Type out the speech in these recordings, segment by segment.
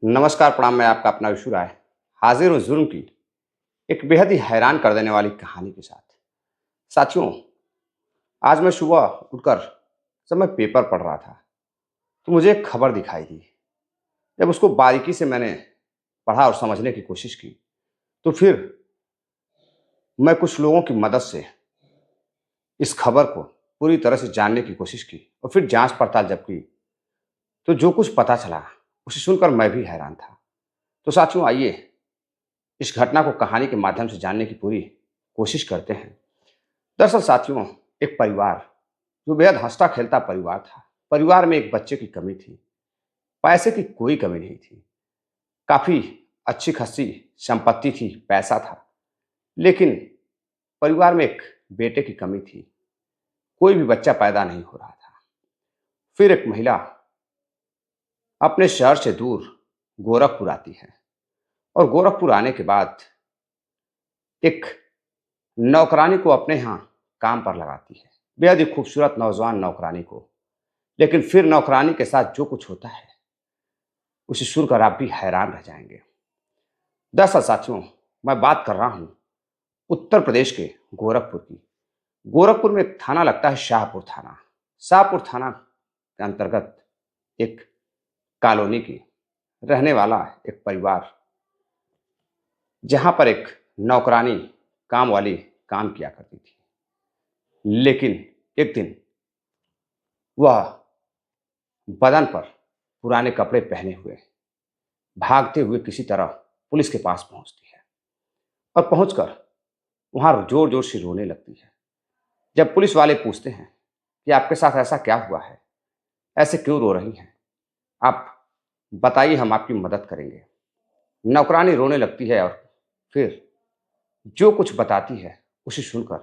नमस्कार, प्रणाम। मैं आपका अपना विशु राय हाजिर हूँ जुर्म की एक बेहद ही हैरान कर देने वाली कहानी के साथ। साथियों, आज मैं सुबह उठकर जब मैं पेपर पढ़ रहा था तो मुझे एक खबर दिखाई दी। जब उसको बारीकी से मैंने पढ़ा और समझने की कोशिश की तो फिर मैं कुछ लोगों की मदद से इस खबर को पूरी तरह से जानने की कोशिश की और फिर जांच पड़ताल जब की तो जो कुछ पता चला उसे सुनकर मैं भी हैरान था। तो साथियों, आइए इस घटना को कहानी के माध्यम से जानने की पूरी कोशिश करते हैं। दरअसल साथियों, एक परिवार जो बेहद हंसता खेलता परिवार था। परिवार में एक बच्चे की कमी थी, पैसे की कोई कमी नहीं थी। काफी अच्छी खासी संपत्ति थी, पैसा था, लेकिन परिवार में एक बेटे की कमी थी। कोई भी बच्चा पैदा नहीं हो रहा था। फिर एक महिला अपने शहर से दूर गोरखपुर आती है और गोरखपुर आने के बाद एक नौकरानी को अपने यहाँ काम पर लगाती है, बेहद ही खूबसूरत नौजवान नौकरानी को। लेकिन फिर नौकरानी के साथ जो कुछ होता है उसे सुनकर आप भी हैरान रह जाएंगे। दरअसल साथियों, मैं बात कर रहा हूँ उत्तर प्रदेश के गोरखपुर की। गोरखपुर में एक थाना लगता है, शाहपुर थाना। शाहपुर थाना के अंतर्गत एक कॉलोनी की रहने वाला एक परिवार, जहां पर एक नौकरानी काम वाली काम किया करती थी। लेकिन एक दिन वह बदन पर पुराने कपड़े पहने हुए भागते हुए किसी तरह पुलिस के पास पहुंचती है और पहुंचकर वहां जोर जोर से रोने लगती है। जब पुलिस वाले पूछते हैं कि आपके साथ ऐसा क्या हुआ है, ऐसे क्यों रो रही हैं, आप बताइए, हम आपकी मदद करेंगे। नौकरानी रोने लगती है और फिर जो कुछ बताती है उसे सुनकर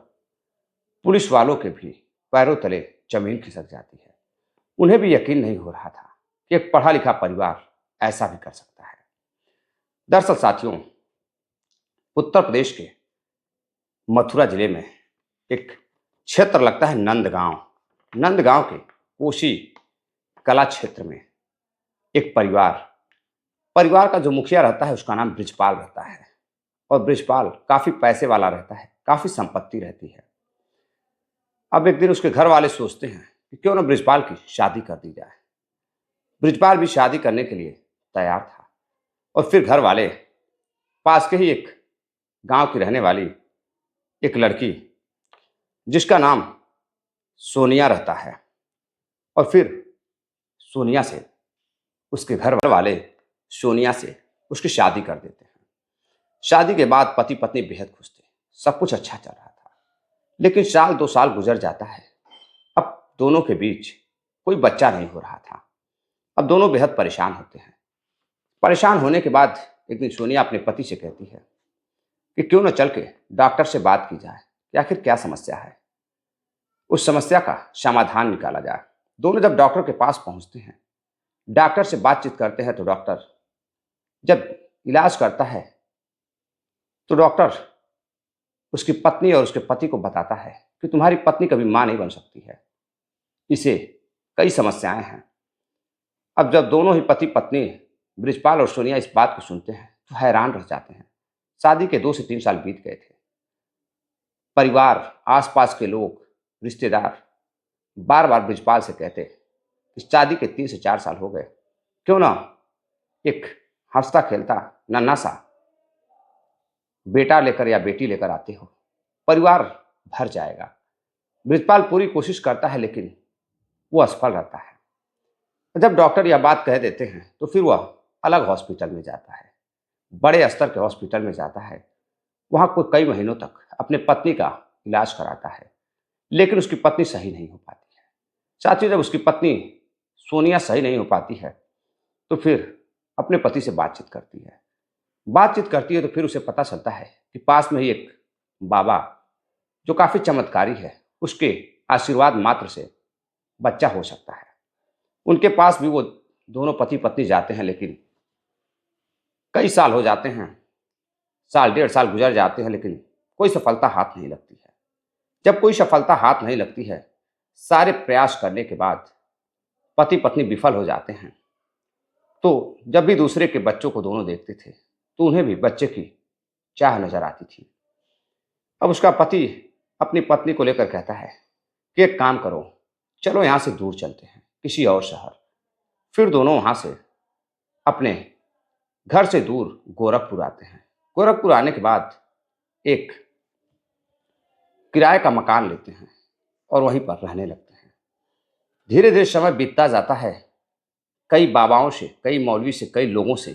पुलिस वालों के भी पैरों तले जमीन खिसक जाती है। उन्हें भी यकीन नहीं हो रहा था कि एक पढ़ा लिखा परिवार ऐसा भी कर सकता है। दरअसल साथियों, उत्तर प्रदेश के मथुरा जिले में एक क्षेत्र लगता है नंदगांव। नंदगांव के कोशी कला क्षेत्र में एक परिवार परिवार का जो मुखिया रहता है उसका नाम ब्रिजपाल रहता है। और ब्रिजपाल काफी पैसे वाला रहता है, काफी संपत्ति रहती है। अब एक दिन उसके घर वाले सोचते हैं कि क्यों ना ब्रिजपाल की शादी कर दी जाए। ब्रिजपाल भी शादी करने के लिए तैयार था और फिर घर वाले पास के ही एक गांव की रहने वाली एक लड़की, जिसका नाम सोनिया रहता है, और फिर सोनिया से उसके घर वाले सोनिया से उसकी शादी कर देते हैं। शादी के बाद पति पत्नी बेहद खुश थे, सब कुछ अच्छा चल रहा था। लेकिन साल 2 साल गुजर जाता है। अब दोनों के बीच कोई बच्चा नहीं हो रहा था। अब दोनों बेहद परेशान होते हैं। परेशान होने के बाद एक दिन सोनिया अपने पति से कहती है कि क्यों न चल के डॉक्टर से बात की जाए कि आखिर क्या समस्या है, उस समस्या का समाधान निकाला जाए। दोनों जब डॉक्टर के पास पहुंचते हैं, डॉक्टर से बातचीत करते हैं, तो डॉक्टर जब इलाज करता है तो डॉक्टर उसकी पत्नी और उसके पति को बताता है कि तुम्हारी पत्नी कभी मां नहीं बन सकती है, इसे कई समस्याएं हैं। अब जब दोनों ही पति पत्नी ब्रिजपाल और सोनिया इस बात को सुनते हैं तो हैरान रह जाते हैं। शादी के 2 से 3 साल बीत गए थे। परिवार, आसपास के लोग, रिश्तेदार बार बार ब्रिजपाल से कहते कि शादी के 3 से 4 साल हो गए, क्यों ना एक हंसता खेलता नन्हा सा बेटा लेकर या बेटी लेकर आते हो, परिवार भर जाएगा। ब्रिजपाल पूरी कोशिश करता है लेकिन वो असफल रहता है। जब डॉक्टर यह बात कह देते हैं तो फिर वह अलग हॉस्पिटल में जाता है, बड़े स्तर के हॉस्पिटल में जाता है। वहाँ कोई कई महीनों तक अपने पत्नी का इलाज कराता है, लेकिन उसकी पत्नी सही नहीं हो पाती है। साथ ही जब उसकी पत्नी सोनिया सही नहीं हो पाती है तो फिर अपने पति से बातचीत करती है तो फिर उसे पता चलता है कि पास में ही एक बाबा, जो काफ़ी चमत्कारी है, उसके आशीर्वाद मात्र से बच्चा हो सकता है। उनके पास भी वो दोनों पति पत्नी जाते हैं, लेकिन कई साल हो जाते हैं, साल 1.5 साल गुजर जाते हैं, लेकिन कोई सफलता हाथ नहीं लगती है। जब कोई सफलता हाथ नहीं लगती है, सारे प्रयास करने के बाद पति पत्नी विफल हो जाते हैं, तो जब भी दूसरे के बच्चों को दोनों देखते थे तो उन्हें भी बच्चे की चाह नजर आती थी। अब उसका पति अपनी पत्नी को लेकर कहता है कि एक काम करो, चलो यहाँ से दूर चलते हैं किसी और शहर। फिर दोनों वहाँ से अपने घर से दूर गोरखपुर आते हैं। गोरखपुर आने के बाद एक किराए का मकान लेते हैं और वहीं पर रहने लगते हैं। धीरे धीरे समय बीतता जाता है। कई बाबाओं से, कई मौलवी से, कई लोगों से,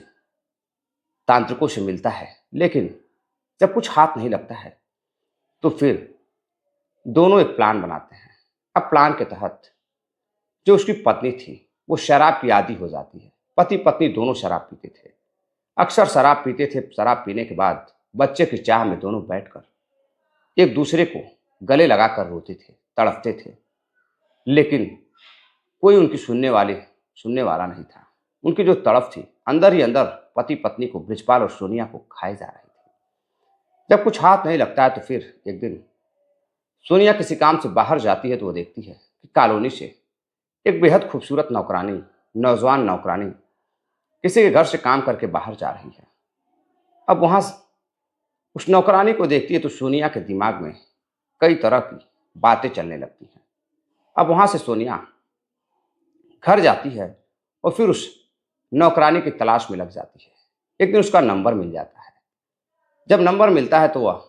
तांत्रिकों से मिलता है, लेकिन जब कुछ हाथ नहीं लगता है तो फिर दोनों एक प्लान बनाते हैं। अब प्लान के तहत जो उसकी पत्नी थी वो शराब की आदी हो जाती है। पति पत्नी दोनों शराब पीते थे, अक्सर शराब पीते थे। शराब पीने के बाद बच्चे की चाह में दोनों बैठकर एक दूसरे को गले लगाकर रोते थे, तड़पते थे, लेकिन कोई उनकी सुनने वाला नहीं था। उनकी जो तड़प थी अंदर ही अंदर पति पत्नी को, बृजपाल और सोनिया को खाए जा रही थी। जब कुछ हाथ नहीं लगता है तो फिर एक दिन सोनिया किसी काम से बाहर जाती है तो वो देखती है कि कॉलोनी से एक बेहद खूबसूरत नौकरानी, नौजवान नौकरानी किसी के घर से काम करके बाहर जा रही है। अब वहां उस नौकरानी को देखती है तो सोनिया के दिमाग में कई तरह की बातें चलने लगती हैं। अब वहां से सोनिया घर जाती है और फिर उस नौकरानी की तलाश में लग जाती है। एक दिन उसका नंबर मिल जाता है। जब नंबर मिलता है तो वह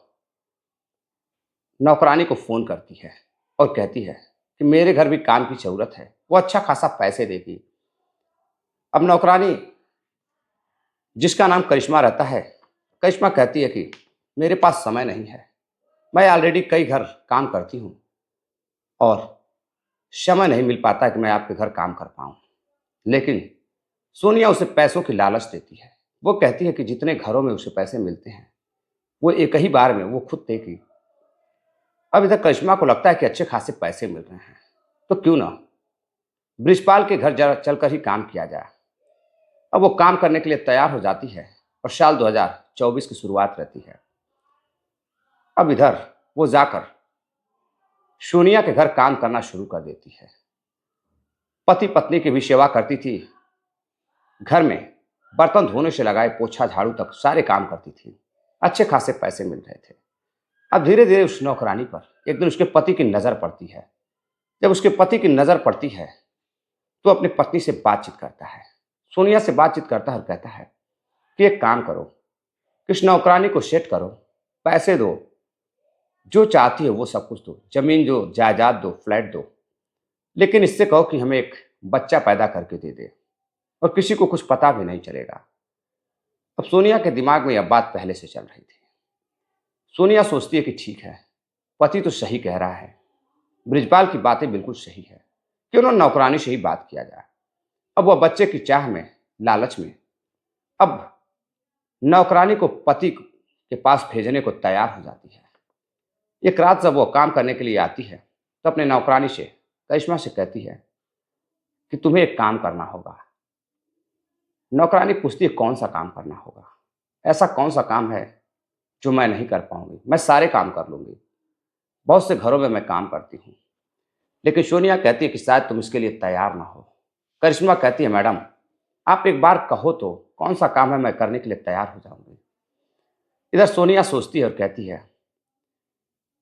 नौकरानी को फ़ोन करती है और कहती है कि मेरे घर भी काम की ज़रूरत है, वो अच्छा खासा पैसे देगी। अब नौकरानी, जिसका नाम करिश्मा रहता है, करिश्मा कहती है कि मेरे पास समय नहीं है, मैं ऑलरेडी कई घर काम करती हूँ और समय नहीं मिल पाता है कि मैं आपके घर काम कर पाऊँ। लेकिन सोनिया उसे पैसों की लालच देती है। वो कहती है कि जितने घरों में उसे पैसे मिलते हैं वो एक ही बार में वो खुद देगी। अब इधर करिश्मा को लगता है कि अच्छे खासे पैसे मिल रहे हैं तो क्यों ना बृजपाल के घर जरा चलकर ही काम किया जाए। अब वो काम करने के लिए तैयार हो जाती है और साल 2024 की शुरुआत रहती है। अब इधर वो जाकर सोनिया के घर काम करना शुरू कर देती है। पति पत्नी की भी सेवा करती थी। घर में बर्तन धोने से लगाए पोछा झाड़ू तक सारे काम करती थी। अच्छे खासे पैसे मिल रहे थे। अब धीरे धीरे उस नौकरानी पर एक दिन उसके पति की नज़र पड़ती है। जब उसके पति की नज़र पड़ती है तो अपनी पत्नी से बातचीत करता है, सोनिया से बातचीत करता है और कहता है कि एक काम करो, किस नौकरानी को सेट करो, पैसे दो, जो चाहती है वो सब कुछ दो, जमीन दो, जायदाद दो, फ्लैट दो, लेकिन इससे कहो कि हमें एक बच्चा पैदा करके दे दे और किसी को कुछ पता भी नहीं चलेगा। अब सोनिया के दिमाग में यह बात पहले से चल रही थी। सोनिया सोचती है कि ठीक है, पति तो सही कह रहा है, बृजपाल की बातें बिल्कुल सही है, क्यों ना नौकरानी से ही बात किया जाए। अब वह बच्चे की चाह में, लालच में, अब नौकरानी को पति के पास भेजने को तैयार हो जाती है। एक रात जब वह काम करने के लिए आती है तो अपने नौकरानी से, करिश्मा से कहती है कि तुम्हें एक काम करना होगा। नौकरानी पूछती है कौन सा काम करना होगा? ऐसा कौन सा काम है जो मैं नहीं कर पाऊंगी? मैं सारे काम कर लूंगी, बहुत से घरों में मैं काम करती हूँ। लेकिन सोनिया कहती है कि शायद तुम इसके लिए तैयार ना हो। करिश्मा कहती है मैडम आप एक बार कहो तो कौन सा काम है, मैं करने के लिए तैयार हो जाऊंगी। इधर सोनिया सोचती है और कहती है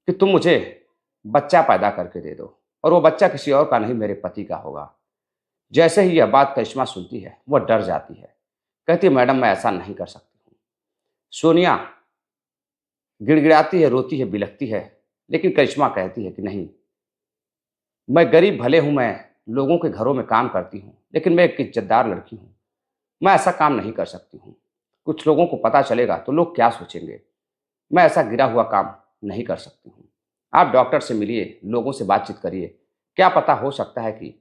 कि तुम मुझे बच्चा पैदा करके दे दो और वो बच्चा किसी और का नहीं, मेरे पति का होगा। जैसे ही यह बात करिश्मा सुनती है वह डर जाती है, कहती है मैडम मैं ऐसा नहीं कर सकती हूँ। सोनिया गिड़गिड़ाती है, रोती है, बिलखती है, लेकिन करिश्मा कहती है कि नहीं, मैं गरीब भले हूँ, मैं लोगों के घरों में काम करती हूँ, लेकिन मैं एक इज्जतदार लड़की हूँ, मैं ऐसा काम नहीं कर सकती हूँ। कुछ लोगों को पता चलेगा तो लोग क्या सोचेंगे? मैं ऐसा गिरा हुआ काम नहीं कर सकती हूँ। आप डॉक्टर से मिलिए, लोगों से बातचीत करिए, क्या पता हो सकता है कि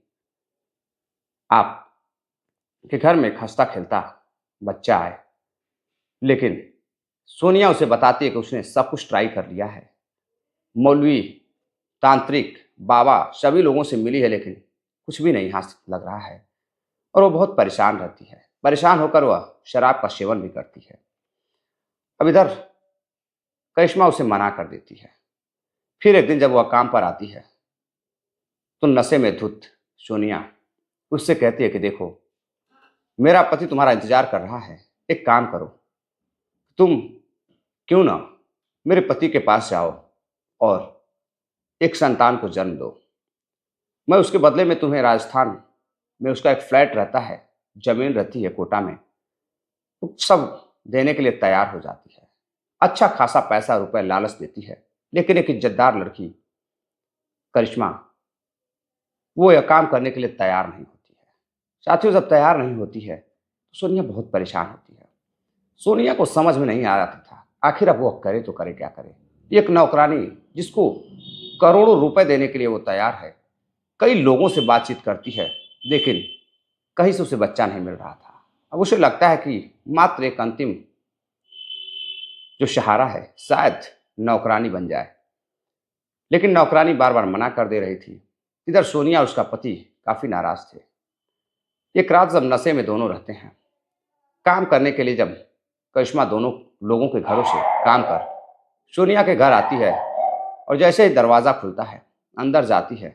आपके घर में एक हंसता खेलता बच्चा आए। लेकिन सोनिया उसे बताती है कि उसने सब कुछ ट्राई कर लिया है, मौलवी, तांत्रिक, बाबा, सभी लोगों से मिली है, लेकिन कुछ भी नहीं हाथ लग रहा है और वो बहुत परेशान रहती है। परेशान होकर वह शराब का सेवन भी करती है। अब इधर करिश्मा उसे मना कर देती है। फिर एक दिन जब वह काम पर आती है तो नशे में धुत सोनिया उससे कहती है कि देखो, मेरा पति तुम्हारा इंतजार कर रहा है। एक काम करो, तुम क्यों ना मेरे पति के पास जाओ और एक संतान को जन्म दो। मैं उसके बदले में तुम्हें राजस्थान में उसका एक फ्लैट रहता है, जमीन रहती है कोटा में, तो सब देने के लिए तैयार हो जाती है। अच्छा खासा पैसा रुपए लालच देती है। लेकिन एक इज्जतदार लड़की करिश्मा, वो यह काम करने के लिए तैयार नहीं होती है। साथियों, जब तैयार नहीं होती है तो सोनिया बहुत परेशान होती है। सोनिया को समझ में नहीं आ रहा था आखिर अब वो करे तो करे क्या करे। एक नौकरानी जिसको करोड़ों रुपए देने के लिए वो तैयार है, कई लोगों से बातचीत करती है, लेकिन कहीं से उसे बच्चा नहीं मिल रहा था। अब उसे लगता है कि मात्र एक अंतिम जो सहारा है शायद नौकरानी बन जाए, लेकिन नौकरानी बार बार मना कर दे रही थी। इधर सोनिया और उसका पति काफी नाराज थे। एक रात जब नशे में दोनों रहते हैं, काम करने के लिए जब करिश्मा दोनों लोगों के घरों से काम कर सोनिया के घर आती है और जैसे ही दरवाज़ा खुलता है अंदर जाती है,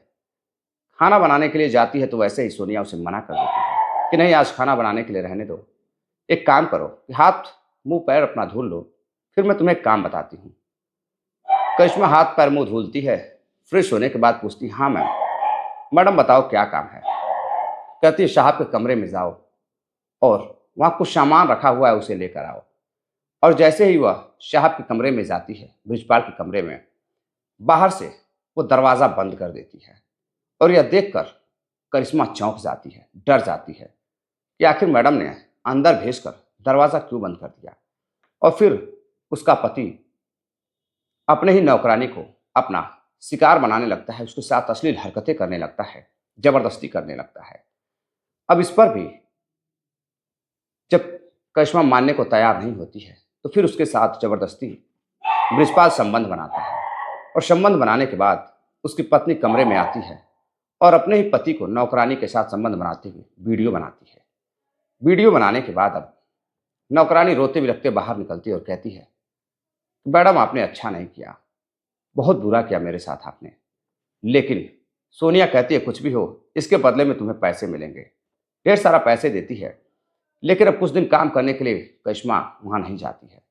खाना बनाने के लिए जाती है, तो वैसे ही सोनिया उसे मना कर देती है कि नहीं, आज खाना बनाने के लिए रहने दो। एक काम करो कि हाथ मुंह पैर अपना धुल लो, फिर मैं तुम्हें एक काम बताती हूँ। करिश्मा हाथ पैर मुंह धुलती है, फ्रेश होने के बाद पूछती, हाँ मैम, मैडम बताओ क्या काम है। कहती है साहब के कमरे में जाओ और वहाँ कुछ सामान रखा हुआ है उसे लेकर आओ। और जैसे ही वह साहब के कमरे में जाती है, ब्रिजपाल के कमरे में, बाहर से वो दरवाज़ा बंद कर देती है। और यह देखकर करिश्मा चौंक जाती है, डर जाती है कि आखिर मैडम ने अंदर भेजकर दरवाज़ा क्यों बंद कर दिया। और फिर उसका पति अपने ही नौकरानी को अपना शिकार बनाने लगता है, उसके साथ अश्लील हरकतें करने लगता है, जबरदस्ती करने लगता है। अब इस पर भी जब करिश्मा मानने को तैयार नहीं होती है, तो फिर उसके साथ जबरदस्ती बृजपाल संबंध बनाता है। और संबंध बनाने के बाद उसकी पत्नी कमरे में आती है और अपने ही पति को नौकरानी के साथ संबंध बनाते हुए वीडियो बनाती है। वीडियो बनाने के बाद अब नौकरानी रोते बिलखते बाहर निकलती है और कहती है, मैडम आपने अच्छा नहीं किया, बहुत बुरा किया मेरे साथ आपने। लेकिन सोनिया कहती है कुछ भी हो, इसके बदले में तुम्हें पैसे मिलेंगे। ढेर सारा पैसे देती है। लेकिन अब कुछ दिन काम करने के लिए करिश्मा वहाँ नहीं जाती है।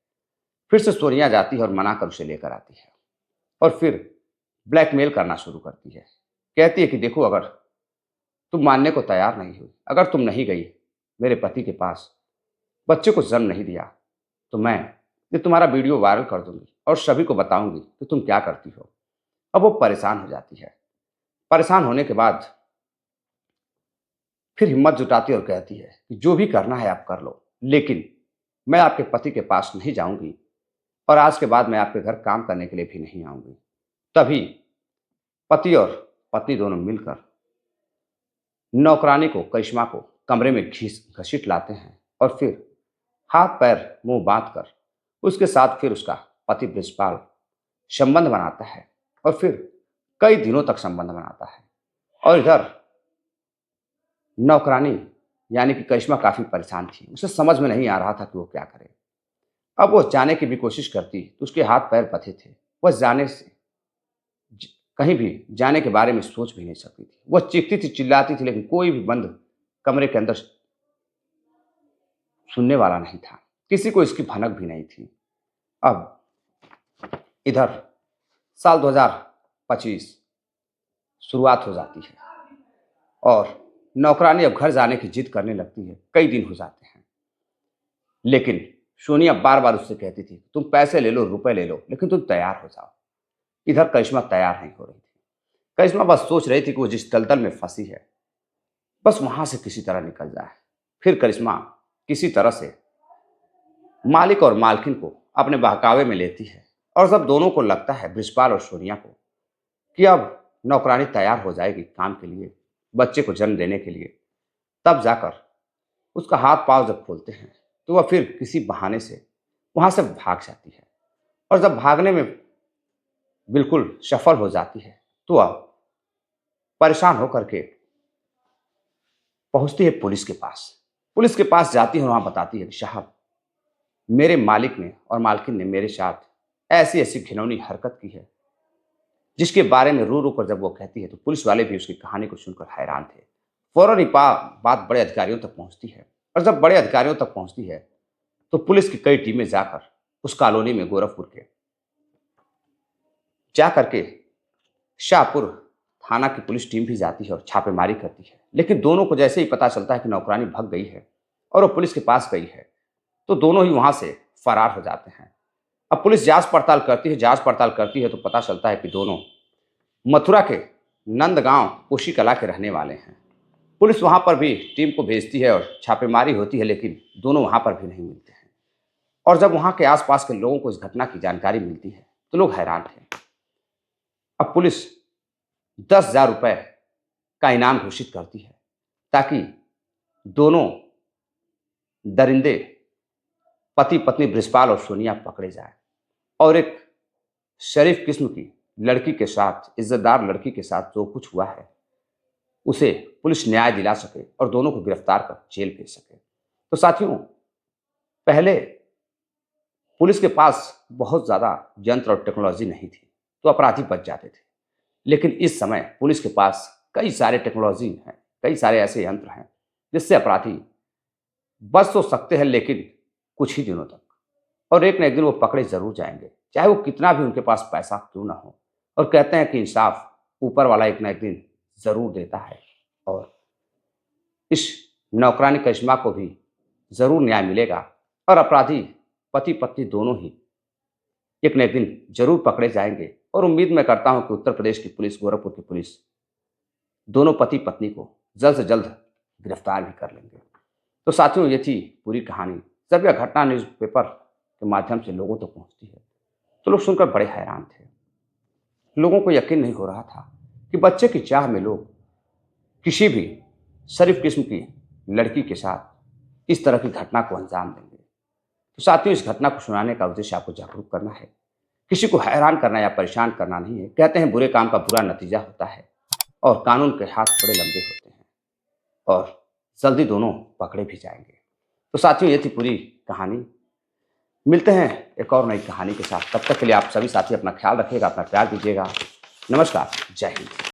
फिर से सोनिया जाती है और मना कर उसे लेकर आती है और फिर ब्लैकमेल करना शुरू करती है। कहती है कि देखो, अगर तुम मानने को तैयार नहीं हुई, अगर तुम नहीं गई मेरे पति के पास, बच्चे को जन्म नहीं दिया, तो मैं ये तुम्हारा वीडियो वायरल कर दूंगी और सभी को बताऊंगी कि तुम क्या करती हो। अब वो परेशान हो जाती है। परेशान होने के बाद फिर हिम्मत जुटाती है और कहती है कि जो भी करना है आप कर लो, लेकिन मैं आपके पति के पास नहीं जाऊंगी और आज के बाद मैं आपके घर काम करने के लिए भी नहीं आऊंगी। तभी पति और पत्नी दोनों मिलकर नौकरानी को, करिश्मा को कमरे में घसीट लाते हैं और फिर हाथ पैर मुंह बांध कर उसके साथ फिर उसका पति बृजपाल संबंध बनाता है और फिर कई दिनों तक संबंध बनाता है। और इधर नौकरानी यानी कि करिश्मा काफी परेशान थी। उसे समझ में नहीं आ रहा था कि वो क्या करे। अब वो जाने की भी कोशिश करती तो उसके हाथ पैर बंधे थे। वह जाने से कहीं भी जाने के बारे में सोच भी नहीं सकती थी। वह चीखती थी, चिल्लाती थी, लेकिन कोई भी बंद कमरे के अंदर सुनने वाला नहीं था। किसी को इसकी भनक भी नहीं थी। अब इधर साल 2025 शुरुआत हो जाती है और नौकरानी अब घर जाने की जिद करने लगती है। कई दिन हो जाते हैं, लेकिन सोनिया बार बार उससे कहती थी, तुम पैसे ले लो, रुपए ले लो, लेकिन तुम तैयार हो जाओ। इधर करिश्मा तैयार नहीं हो रही थी। करिश्मा बस सोच रही थी कि वो जिस दलदल में फंसी है, बस वहां से किसी तरह निकल जाए। फिर करिश्मा किसी तरह से मालिक और मालकिन को अपने बहकावे में लेती है और जब दोनों को लगता है, बृजपाल और सोनिया को, कि अब नौकरानी तैयार हो जाएगी काम के लिए, बच्चे को जन्म देने के लिए, तब जाकर उसका हाथ पांव जब खोलते हैं तो वह फिर किसी बहाने से वहां से भाग जाती है। और जब भागने में बिल्कुल सफल हो जाती है तो वह परेशान होकर के पहुंचती है पुलिस के पास। पुलिस के पास जाती है और वहां बताती है कि साहब, मेरे मालिक ने और मालकिन ने मेरे साथ ऐसी ऐसी घिनौनी हरकत की है, जिसके बारे में रो रो कर जब वो कहती है तो पुलिस वाले भी उसकी कहानी को सुनकर हैरान थे। फौरन ही बात बड़े अधिकारियों तक पहुंचती है और जब बड़े अधिकारियों तक पहुंचती है तो पुलिस की कई टीमें जाकर उस कॉलोनी में गोरखपुर के जा करके शाहपुर थाना की पुलिस टीम भी जाती है और छापेमारी करती है। लेकिन दोनों को जैसे ही पता चलता है कि नौकरानी भाग गई है और वो पुलिस के पास गई है तो दोनों ही वहां से फरार हो जाते हैं। अब पुलिस जांच पड़ताल करती है तो पता चलता है कि दोनों मथुरा के नंदगांव कोशी कला के रहने वाले हैं। पुलिस वहां पर भी टीम को भेजती है और छापेमारी होती है, लेकिन दोनों वहां पर भी नहीं मिलते हैं। और जब वहां के आसपास के लोगों को इस घटना की जानकारी मिलती है तो लोग हैरान थे। अब पुलिस 10,000 रुपए का इनाम घोषित करती है ताकि दोनों दरिंदे पति पत्नी बृजपाल और सोनिया पकड़े जाए और एक शरीफ किस्म की लड़की के साथ, इज्जतदार लड़की के साथ जो कुछ हुआ है उसे पुलिस न्याय दिला सके और दोनों को गिरफ्तार कर जेल भेज सके। तो साथियों, पहले पुलिस के पास बहुत ज़्यादा यंत्र और टेक्नोलॉजी नहीं थी तो अपराधी बच जाते थे, लेकिन इस समय पुलिस के पास कई सारे टेक्नोलॉजी हैं, कई सारे ऐसे यंत्र हैं जिससे अपराधी बच तो सकते हैं लेकिन कुछ ही दिनों तक, और एक न एक दिन वो पकड़े जरूर जाएंगे, चाहे वो कितना भी उनके पास पैसा क्यों ना हो। और कहते हैं कि इंसाफ ऊपर वाला एक न एक दिन जरूर देता है और इस नौकरानी करिश्मा को भी जरूर न्याय मिलेगा और अपराधी पति पत्नी दोनों ही एक न एक दिन जरूर पकड़े जाएंगे। और उम्मीद मैं करता हूं कि उत्तर प्रदेश की पुलिस, गोरखपुर की पुलिस दोनों पति पत्नी को जल्द से जल्द गिरफ्तार भी कर लेंगे। तो साथियों, ये थी पूरी कहानी। जब यह घटना न्यूज़पेपर के माध्यम से लोगों तक पहुंचती है तो लोग सुनकर बड़े हैरान थे। लोगों को यकीन नहीं हो रहा था कि बच्चे की चाह में लोग किसी भी शरीफ किस्म की लड़की के साथ इस तरह की घटना को अंजाम देंगे। तो साथियों, इस घटना को सुनाने का उद्देश्य आपको जागरूक करना है, किसी को हैरान करना या परेशान करना नहीं है। कहते हैं बुरे काम का बुरा नतीजा होता है और कानून के हाथ बड़े लंबे होते हैं और जल्दी दोनों पकड़े भी जाएंगे। तो साथियों, ये थी पूरी कहानी। मिलते हैं एक और नई कहानी के साथ। तब तक के लिए आप सभी साथी अपना ख्याल रखिएगा, अपना प्यार दीजिएगा। नमस्कार, जय हिंद।